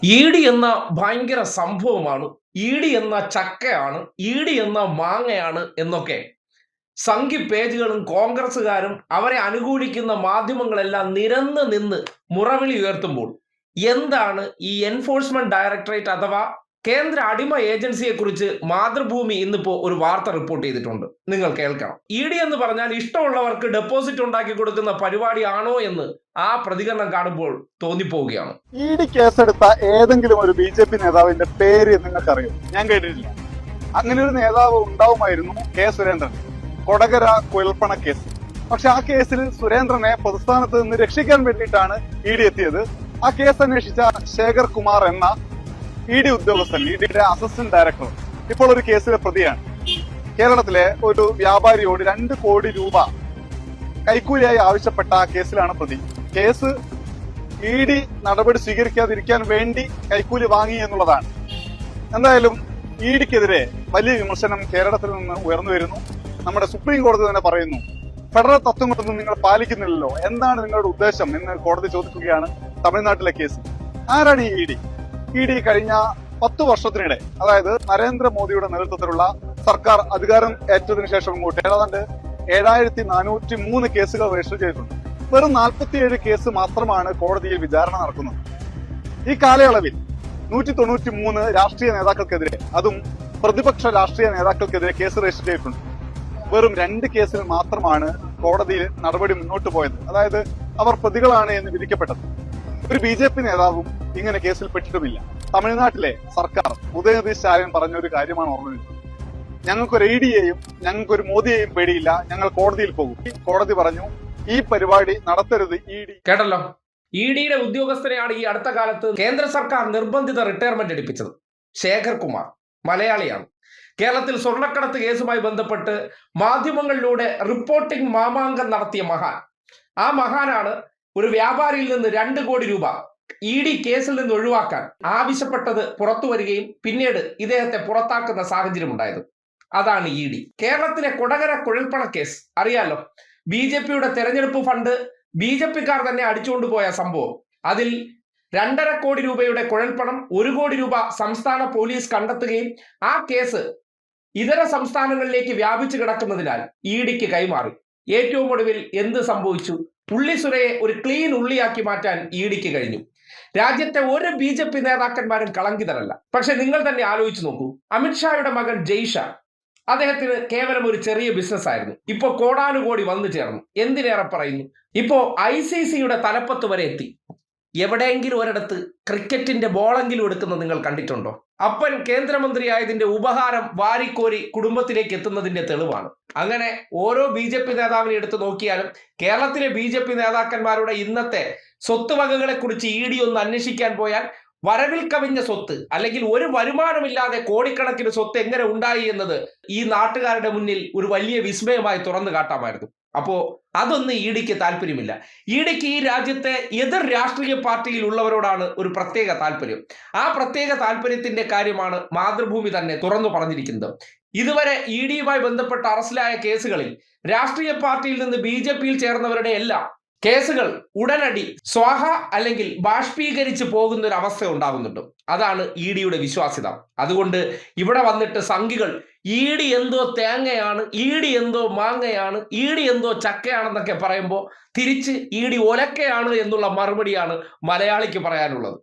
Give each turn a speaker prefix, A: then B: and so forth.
A: Eady എന്ന ഭയങ്കര സംഭവമാണ്. ഈഡി എന്ന ചക്കയാണ്, ഈഡി എന്ന മാങ്ങയാണ് എന്നൊക്കെ സംഘി പേജുകളും കോൺഗ്രസുകാരും അവരെ അനുകൂലിക്കുന്ന മാധ്യമങ്ങളെല്ലാം നിരന്ന് നിന്ന് മുറവിളി ഉയർത്തുമ്പോൾ എന്താണ് ഈ എൻഫോഴ്സ്മെന്റ് ഡയറക്ടറേറ്റ് അഥവാ കേന്ദ്ര അടിമ ഏജൻസിയെ കുറിച്ച് മാതൃഭൂമി ഇന്നിപ്പോ ഒരു വാർത്ത റിപ്പോർട്ട് ചെയ്തിട്ടുണ്ട്. നിങ്ങൾ കേൾക്കണം. ഇ ഡി എന്ന് പറഞ്ഞാൽ ഇഷ്ടമുള്ളവർക്ക് ഡെപ്പോസിറ്റ് ഉണ്ടാക്കി കൊടുക്കുന്ന പരിപാടിയാണോ എന്ന് ആ പ്രതികരണം കാണുമ്പോൾ തോന്നിപ്പോവുകയാണ്.
B: ഇ ഡി കേസെടുത്ത ഏതെങ്കിലും ഒരു BJP നേതാവിന്റെ പേര് നിങ്ങൾക്കറിയോ? ഞാൻ കേട്ടിട്ടില്ല. അങ്ങനെ ഒരു നേതാവ് ഉണ്ടാവുമായിരുന്നു കെ സുരേന്ദ്രൻ, കൊടകര കുഴൽപ്പണ കേസ്. പക്ഷെ ആ കേസിൽ സുരേന്ദ്രനെ പൊതുസ്ഥാനത്ത് നിന്ന് രക്ഷിക്കാൻ വേണ്ടിയിട്ടാണ് ഇ ഡി എത്തിയത്. ആ കേസ് അന്വേഷിച്ച ശേഖർ കുമാർ എന്ന ഇ ഡി ഉദ്യോഗസ്ഥൻ, ഇ ഡിയുടെ അസിസ്റ്റന്റ് ഡയറക്ടർ, ഇപ്പോൾ ഒരു കേസിലെ പ്രതിയാണ്. കേരളത്തിലെ ഒരു വ്യാപാരിയോട് 2 കോടി രൂപ കൈക്കൂലിയായി ആവശ്യപ്പെട്ട ആ കേസിലാണ് പ്രതി. കേസ് ഇ ഡി നടപടി സ്വീകരിക്കാതിരിക്കാൻ വേണ്ടി കൈക്കൂലി വാങ്ങി എന്നുള്ളതാണ്. എന്തായാലും ഇ ഡിക്കെതിരെ വലിയ വിമർശനം കേരളത്തിൽ നിന്ന് ഉയർന്നു വരുന്നു. നമ്മുടെ സുപ്രീം കോടതി തന്നെ പറയുന്നു, ഫെഡറൽ തത്വങ്ങളൊന്നും നിങ്ങൾ പാലിക്കുന്നില്ലല്ലോ, എന്താണ് നിങ്ങളുടെ ഉദ്ദേശം എന്ന് കോടതി ചോദിക്കുകയാണ്. തമിഴ്നാട്ടിലെ കേസ്. ആരാണ് ഈ ഇ ഡി? ഇ ഡി കഴിഞ്ഞ 10 വർഷത്തിനിടെ, അതായത് നരേന്ദ്രമോദിയുടെ നേതൃത്വത്തിലുള്ള സർക്കാർ അധികാരം ഏറ്റതിനു ശേഷം ഇങ്ങോട്ട് ഏതാണ്ട് 7403 കേസുകൾ രജിസ്റ്റർ ചെയ്തിട്ടുണ്ട്. വെറും 47 കേസ് മാത്രമാണ് കോടതിയിൽ വിചാരണ നടക്കുന്നത്. ഈ കാലയളവിൽ 193 രാഷ്ട്രീയ നേതാക്കൾക്കെതിരെ, അതും പ്രതിപക്ഷ രാഷ്ട്രീയ നേതാക്കൾക്കെതിരെ കേസ് രജിസ്റ്റർ ചെയ്തിട്ടുണ്ട്. വെറും 2 കേസിൽ മാത്രമാണ് കോടതിയിൽ നടപടി മുന്നോട്ട് പോയത്, അതായത് അവർ പ്രതികളാണ് എന്ന് വിധിക്കപ്പെട്ടത്. ഒരു BJP നേതാവും ഇങ്ങനെ കേസിൽ പെട്ടിട്ടുമില്ല. തമിഴ്നാട്ടിലെ സർക്കാർ ഉദയനിധി സ്റ്റാലിൻ പറഞ്ഞ ഒരു കാര്യമാണ് ഓർമ്മ വരുന്നത്. ഞങ്ങൾക്കൊരു ഇ ഡിയെയും ഞങ്ങൾക്കൊരു മോദിയെയും പേടിയില്ല, ഞങ്ങൾ കോടതിയിൽ പോകും. കോടതി പറഞ്ഞു, ഈ പരിപാടി നടത്തരുത് ഇ ഡി.
A: കേട്ടല്ലോ, ഇ ഡിയുടെ ഉദ്യോഗസ്ഥനെയാണ് ഈ അടുത്ത കാലത്ത് കേന്ദ്ര സർക്കാർ നിർബന്ധിത റിട്ടയർമെന്റ് എടുപ്പിച്ചത്. ശേഖർ കുമാർ മലയാളിയാണ്. കേരളത്തിൽ സ്വർണ്ണക്കടത്ത് കേസുമായി ബന്ധപ്പെട്ട് മാധ്യമങ്ങളിലൂടെ റിപ്പോർട്ടിംഗ് മാമാങ്കം നടത്തിയ മഹാൻ. ആ മഹാനാണ് ഒരു വ്യാപാരിയിൽ നിന്ന് 2 കോടി രൂപ ഇ ഡി കേസിൽ നിന്ന് ഒഴിവാക്കാൻ ആവശ്യപ്പെട്ടത് പുറത്തു വരികയും പിന്നീട് ഇദ്ദേഹത്തെ പുറത്താക്കുന്ന സാഹചര്യം ഉണ്ടായത്. അതാണ് ഇ ഡി. കേരളത്തിലെ കൊടകര കുഴൽപ്പണ കേസ് അറിയാലോ. BJPയുടെ തെരഞ്ഞെടുപ്പ് ഫണ്ട് BJPക്കാർ തന്നെ അടിച്ചുകൊണ്ടുപോയ സംഭവം. അതിൽ 2.5 കോടി രൂപയുടെ കുഴൽപ്പണം 1 കോടി രൂപ സംസ്ഥാന പോലീസ് കണ്ടെത്തുകയും ആ കേസ് ഇതര സംസ്ഥാനങ്ങളിലേക്ക് വ്യാപിച്ചു കിടക്കുന്നതിനാൽ ഇ ഡിക്ക് കൈമാറി. ഏറ്റവും ഒടുവിൽ എന്ത് സംഭവിച്ചു? ഉള്ളിസുരയെ ഒരു ക്ലീൻ ഉള്ളിയാക്കി മാറ്റാൻ ഇ ഡിക്ക് കഴിഞ്ഞു. രാജ്യത്തെ ഒരു BJP നേതാക്കന്മാരും കളങ്കിതരല്ല. പക്ഷെ നിങ്ങൾ തന്നെ ആലോചിച്ച് നോക്കൂ. അമിത്ഷായുടെ മകൻ ജയ്ഷ, അദ്ദേഹത്തിന് കേവലം ഒരു ചെറിയ ബിസിനസ് ആയിരുന്നു. ഇപ്പോ കോടാനുകോടി വന്നു ചേർന്നു. എന്തിനേറെ പറയുന്നു, ഇപ്പോ ICCയുടെ തലപ്പത്ത് വരെ എത്തി. എവിടെയെങ്കിലും ഒരിടത്ത് ക്രിക്കറ്റിന്റെ ബോളെങ്കിലും എടുക്കുന്നത് നിങ്ങൾ കണ്ടിട്ടുണ്ടോ? അപ്പൻ കേന്ദ്രമന്ത്രിയായതിന്റെ ഉപഹാരം വാരിക്കോരി കുടുംബത്തിലേക്ക് എത്തുന്നതിന്റെ തെളിവാണ്. അങ്ങനെ ഓരോ BJP നേതാവിനെ എടുത്ത് നോക്കിയാലും കേരളത്തിലെ BJP നേതാക്കന്മാരുടെ ഇന്നത്തെ സ്വത്തുവകകളെ കുറിച്ച് ഇ ഡി ഒന്ന് അന്വേഷിക്കാൻ പോയാൽ വരവിൽ കവിഞ്ഞ സ്വത്ത്, അല്ലെങ്കിൽ ഒരു വരുമാനമില്ലാതെ കോടിക്കണക്കിന് സ്വത്ത് എങ്ങനെ ഉണ്ടായി എന്നത് ഈ നാട്ടുകാരുടെ മുന്നിൽ ഒരു വലിയ വിസ്മയമായി തുറന്നു കാട്ടാമായിരുന്നു. അപ്പോ അതൊന്നും ഇ ഡിക്ക് താല്പര്യമില്ല. ഇ ഡിക്ക് ഈ രാജ്യത്തെ എതിർ രാഷ്ട്രീയ പാർട്ടിയിൽ ഉള്ളവരോടാണ് ഒരു പ്രത്യേക താല്പര്യം. ആ പ്രത്യേക താല്പര്യത്തിന്റെ കാര്യമാണ് മാതൃഭൂമി തന്നെ തുറന്നു പറഞ്ഞിരിക്കുന്നത്. ഇതുവരെ ഇ ഡിയുമായി ബന്ധപ്പെട്ട അറസ്റ്റിലായ കേസുകളിൽ രാഷ്ട്രീയ പാർട്ടിയിൽ നിന്ന് BJPയിൽ ചേർന്നവരുടെ എല്ലാം കേസുകൾ ഉടനടി സ്വാഹ അല്ലെങ്കിൽ ബാഷ്പീകരിച്ച് പോകുന്ന ഒരു അവസ്ഥ ഉണ്ടാകുന്നുണ്ട്. അതാണ് ഇ ഡിയുടെ വിശ്വാസ്യത. അതുകൊണ്ട് ഇവിടെ വന്നിട്ട് സംഘികൾ ഇ ഡി എന്തോ തേങ്ങയാണ്, ഇ ഡി എന്തോ മാങ്ങയാണ്, ഇ ഡി എന്തോ ചക്കയാണെന്നൊക്കെ പറയുമ്പോൾ തിരിച്ച് ഇ ഡി ഒലക്കയാണ് എന്നുള്ള മറുപടിയാണ് മലയാളിക്ക് പറയാനുള്ളത്.